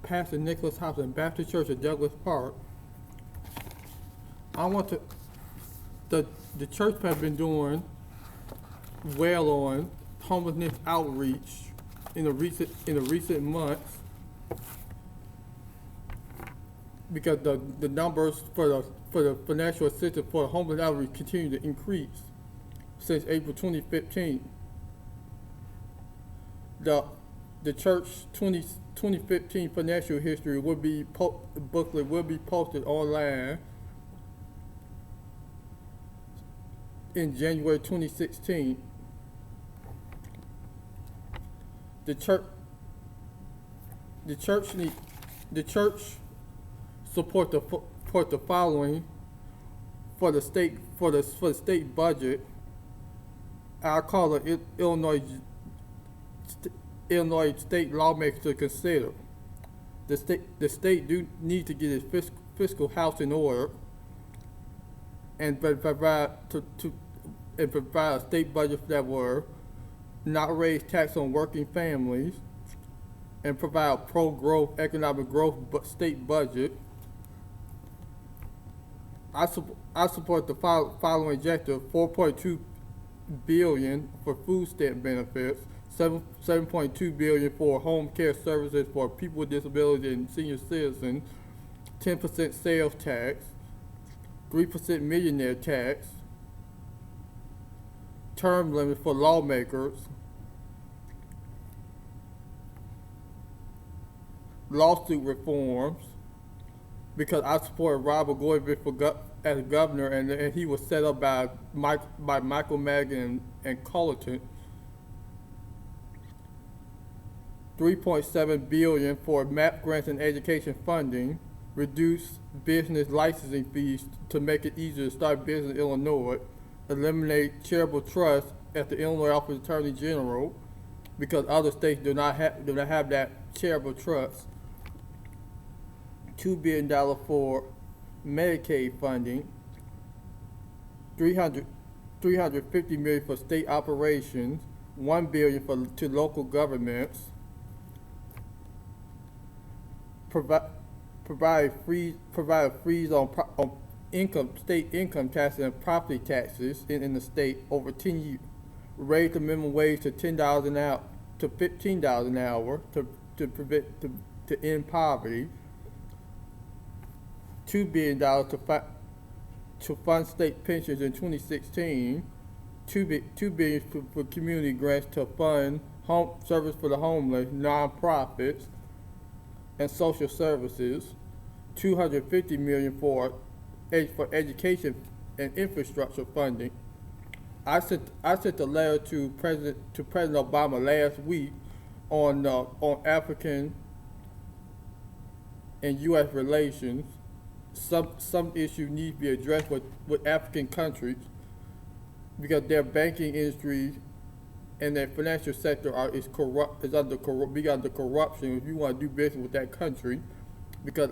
Pastor Nicholas Hobson Baptist Church at Douglas Park. I want to, the church has been doing well on homelessness outreach in the recent months, because the numbers for the financial assistance for homeless outreach continue to increase since April 2015. The church 2015 financial history will be booklet will be posted online in January 2016. The church support the following for the state budget. I call it Illinois state lawmakers to consider. The state do need to get its fiscal house in order and provide a state budget that will not raise tax on working families and provide pro-growth economic growth state budget. I support the following objective: 4.2 billion for food stamp benefits, 7.2 billion for home care services for people with disabilities and senior citizens, 10% sales tax, 3% millionaire tax, term limit for lawmakers, lawsuit reforms, because I support Robert Goyvich as governor, and he was set up by Michael Madigan and Cullerton. 3.7 billion for MAP grants and education funding, reduce business licensing fees to make it easier to start business in Illinois, eliminate charitable trust at the Illinois Office of Attorney General, because other states do not have that charitable trust. $2 billion for Medicaid funding, $350 million for state operations, $1 billion to local governments, provide freeze on state income taxes and property taxes in the state over 10 years, raise the minimum wage to $10 an hour to $15 an hour to end poverty. $2 billion to fund state pensions in 2016, $2 billion for community grants to fund home service for the homeless, nonprofits, and social services, $250 million for education and infrastructure funding. I sent a letter to President Obama last week on African and U.S. relations. Some issues need to be addressed with African countries, because their banking industry and their financial sector is under corruption. If you want to do business with that country, because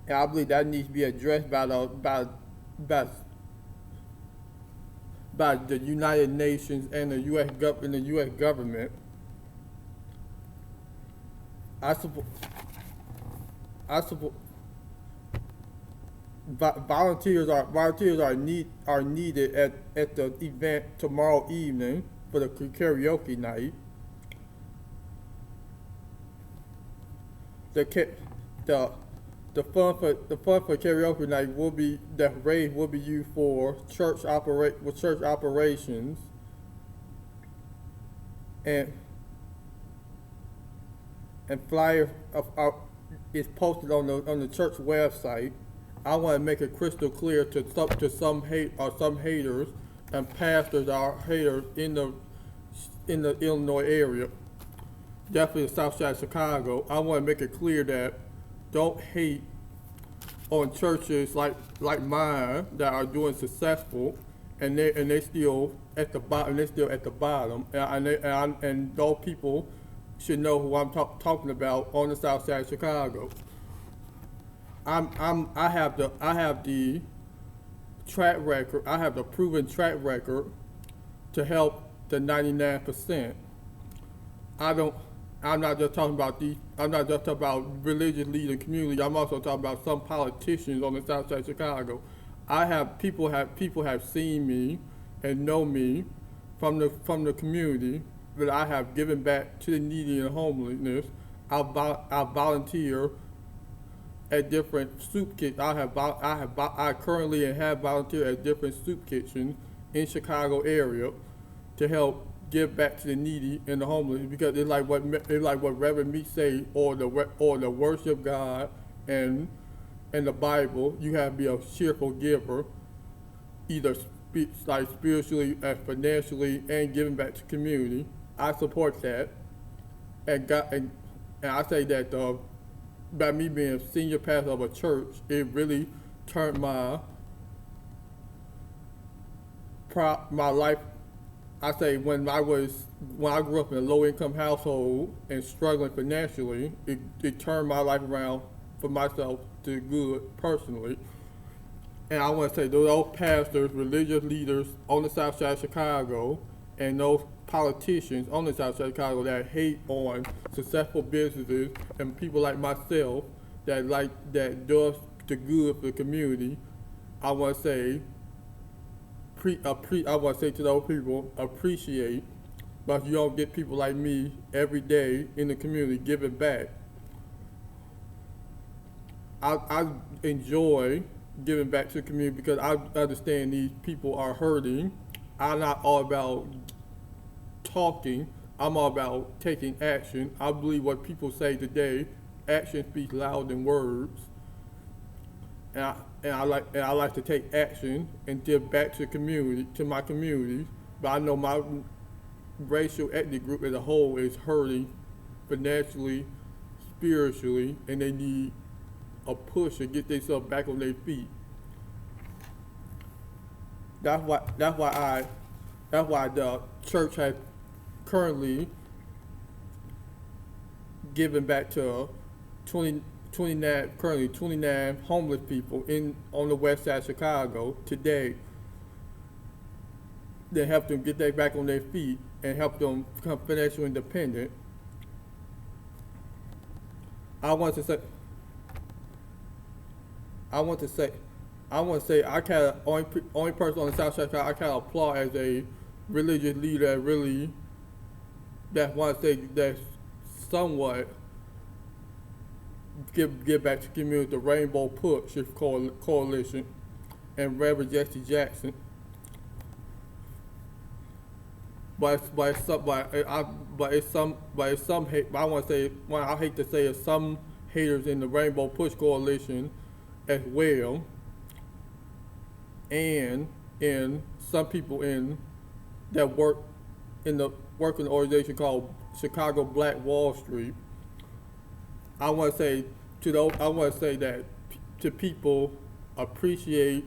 I believe that needs to be addressed by the United Nations and the U.S. government. I support volunteers are needed at the event tomorrow evening for the karaoke night. The fund for karaoke night the raise will be used for church operations, and flyer is posted on the church website. I want to make it crystal clear to some haters and pastors are haters in the Illinois area, definitely the South Side of Chicago. I want to make it clear that don't hate on churches like mine that are doing successful, and they still at the bottom. And those people should know who I'm talking about on the South Side of Chicago. I have the track record. I have the proven track record to help the 99%. I I'm not just talking about I'm not just talking about religious leaders community. I'm also talking about some politicians on the south side of Chicago. People have seen me and know me from the community that I have given back to the needy and homelessness. I volunteer at different soup kitchens. I currently have volunteered at different soup kitchens in Chicago area to help give back to the needy and the homeless, because it's like what Reverend Meek say, or the worship God and the Bible. You have to be a cheerful giver, either like spiritually and financially, and giving back to community. I support that, and I say that by me being a senior pastor of a church, it really turned my life. I say when I grew up in a low income household and struggling financially, it turned my life around for myself to good personally. And I want to say those pastors, religious leaders on the south side of Chicago, and those politicians on the south side of Chicago that hate on successful businesses and people like myself that does the good for the community, I want to say I want to say to those people, appreciate, but you don't get people like me every day in the community giving back. I enjoy giving back to the community because I understand these people are hurting. I'm not all about talking. I'm all about taking action. I believe what people say today, action speaks louder than words. And I like to take action and give back to the community, to my communities. But I know my racial ethnic group as a whole is hurting financially, spiritually, and they need a push to get themselves back on their feet. That's why the church has currently given back to 29 homeless people on the west side of Chicago today. They help them get back on their feet and help them become financially independent. I want to say I kind of only person on the south side of Chicago I kind of applaud as a religious leader that want to say that's somewhat give back to the community, the Rainbow Push Coalition, and Reverend Jesse Jackson. But it's some hate. I want to say, well, I hate to say it's some haters in the Rainbow Push Coalition as well, and in some people that work in the organization called Chicago Black Wall Street. I want to say that to people, appreciate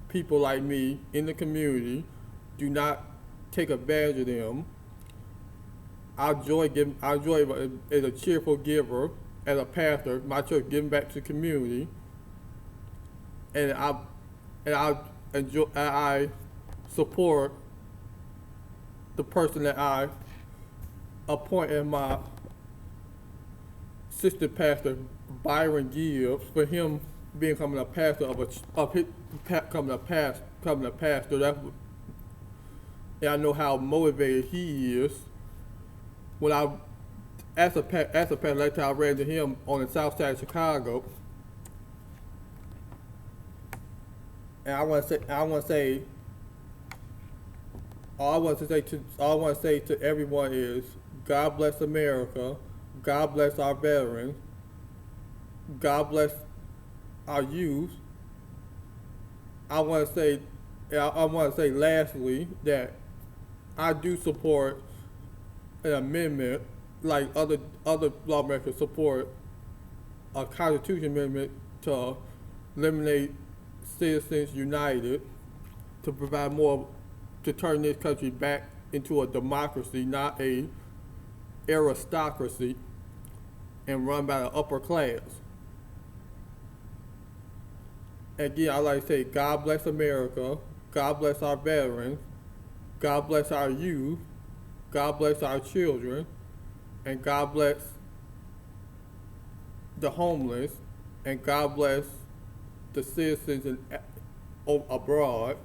people like me in the community. Do not take advantage of them. I enjoy as a cheerful giver, as a pastor, my church giving back to the community, and I support the person that I appoint as my assistant pastor, Byron Gibbs, for him becoming a pastor becoming a pastor. And I know how motivated he is. When as a pastor, last time I ran to him on the south side of Chicago, and all I want to say to everyone is, God bless America. God bless our veterans. God bless our youth. I want to say lastly that I do support an amendment, like other lawmakers support a constitution amendment to eliminate Citizens United, to provide more, to turn this country back into a democracy, not a aristocracy, and run by the upper class. Again, I like to say, God bless America, God bless our veterans, God bless our youth, God bless our children, and God bless the homeless, and God bless the citizens abroad,